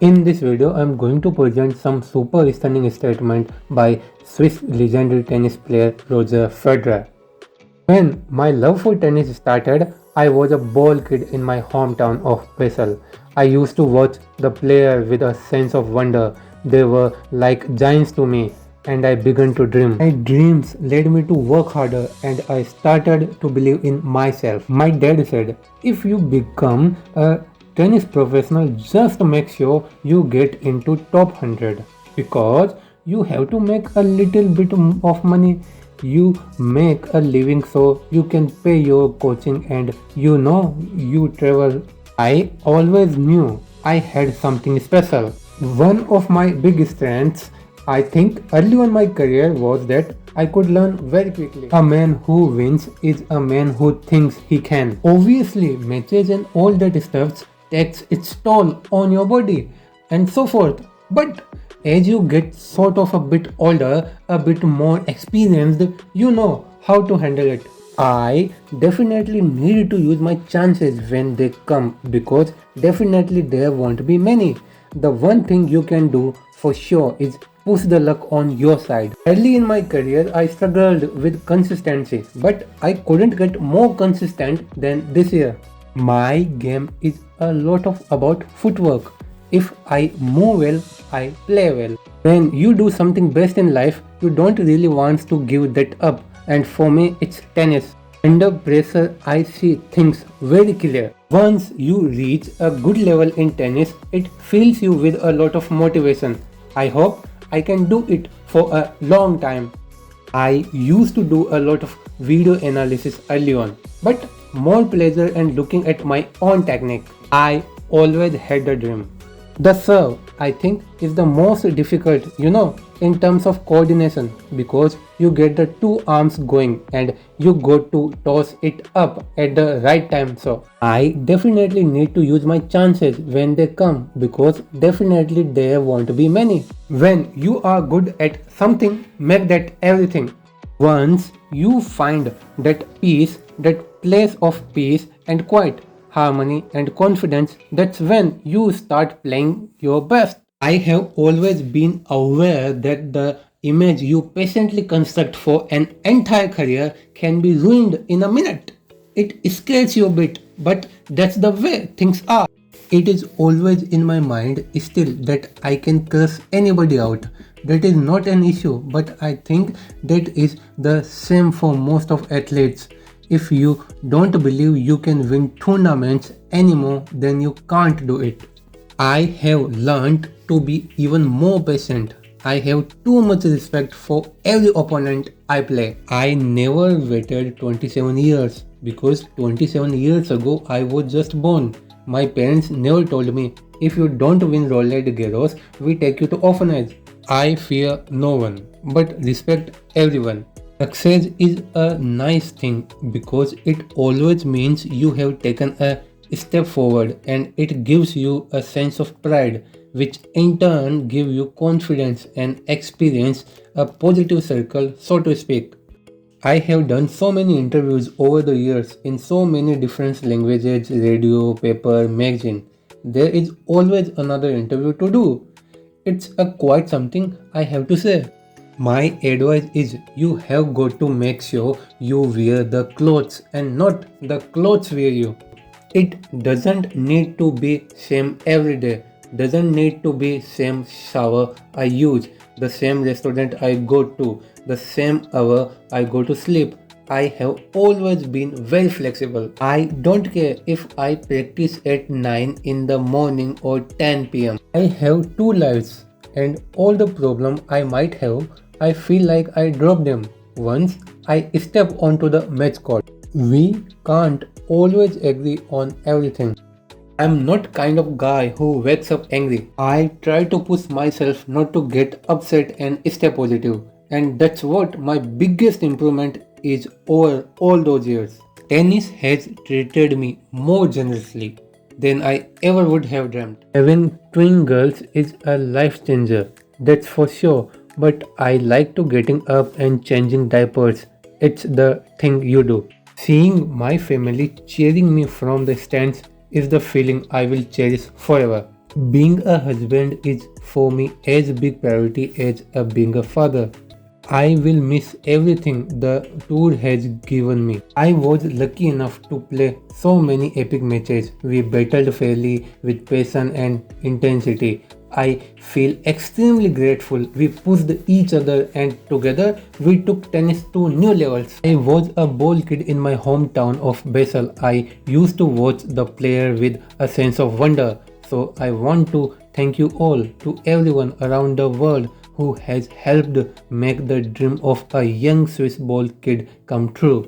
In this video, I am going to present some super stunning statement by Swiss legendary tennis player Roger Federer. When my love for tennis started, I was a ball kid in my hometown of 𝑝𝑙𝑒. I used to watch the player with a sense of wonder. They were like giants to me, and I began to dream. My dreams led me to work harder, and I started to believe in myself. My dad said, if you become a tennis professional, just make sure you get into top 100 because you have to make a little bit of money. You make a living so you can pay your coaching and you travel. I always knew I had something special. One of my big strengths, I think, early on my career was that I could learn very quickly. A man who wins is a man who thinks he can. Obviously, matches and all that stuff takes its toll on your body and so forth. But as you get sort of a bit older, a bit more experienced, you know how to handle it. I definitely need to use my chances when they come because definitely there won't be many. The one thing you can do for sure is push the luck on your side. Early in my career, I struggled with consistency, but I couldn't get more consistent than this year. My game is a lot of about footwork. If I move well, I play well. When you do something best in life, you don't really want to give that up. And for me, it's tennis. Under pressure, I see things very clear. Once you reach a good level in tennis, it fills you with a lot of motivation. I hope I can do it for a long time. I used to do a lot of video analysis early on, but more pleasure and looking at my own technique. I always had a dream. The serve, I think, is the most difficult, in terms of coordination because you get the two arms going and you go to toss it up at the right time. So I definitely need to use my chances when they come because definitely there won't be many. When you are good at something, make that everything. Once you find that peace, that place of peace and quiet, harmony and confidence, that's when you start playing your best. I have always been aware that the image you patiently construct for an entire career can be ruined in a minute. It scares you a bit, but that's the way things are. It is always in my mind still that I can curse anybody out. That is not an issue, but I think that is the same for most of athletes. If you don't believe you can win tournaments anymore, then you can't do it. I have learned to be even more patient. I have too much respect for every opponent I play. I never waited 27 years because 27 years ago I was just born. My parents never told me, if you don't win Roland Garros, we take you to orphanage. I fear no one, but respect everyone. Success is a nice thing because it always means you have taken a step forward and it gives you a sense of pride, which in turn gives you confidence and experience, a positive circle, so to speak. I have done so many interviews over the years in so many different languages, radio, paper, magazine. There is always another interview to do. It's a quite something I have to say. My advice is you have got to make sure you wear the clothes and not the clothes wear you. It doesn't need to be same every day. Doesn't need to be same shower I use, the same restaurant I go to, the same hour I go to sleep. I have always been very flexible. I don't care if I practice at 9 in the morning or 10 pm. I have two lives and all the problem I might have, I feel like I drop them once I step onto the match court. We can't always agree on everything. I'm not kind of guy who wakes up angry. I try to push myself not to get upset and stay positive. And that's what my biggest improvement is over all those years. Tennis has treated me more generously than I ever would have dreamt. Having twin girls is a life changer, that's for sure. But I like to getting up and changing diapers. It's the thing you do. Seeing my family cheering me from the stands is the feeling I will cherish forever. Being a husband is for me as big priority as being a father. I will miss everything the tour has given me. I was lucky enough to play so many epic matches. We battled fairly with passion and intensity. I feel extremely grateful. We pushed each other and together we took tennis to new levels. I was a ball kid in my hometown of Basel. I used to watch the player with a sense of wonder. So I want to thank you all, to everyone around the world who has helped make the dream of a young Swiss ball kid come true.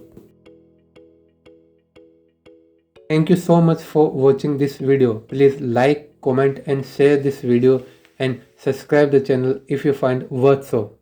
Thank you so much for watching this video. Please like, comment and share this video and subscribe the channel if you find worth so.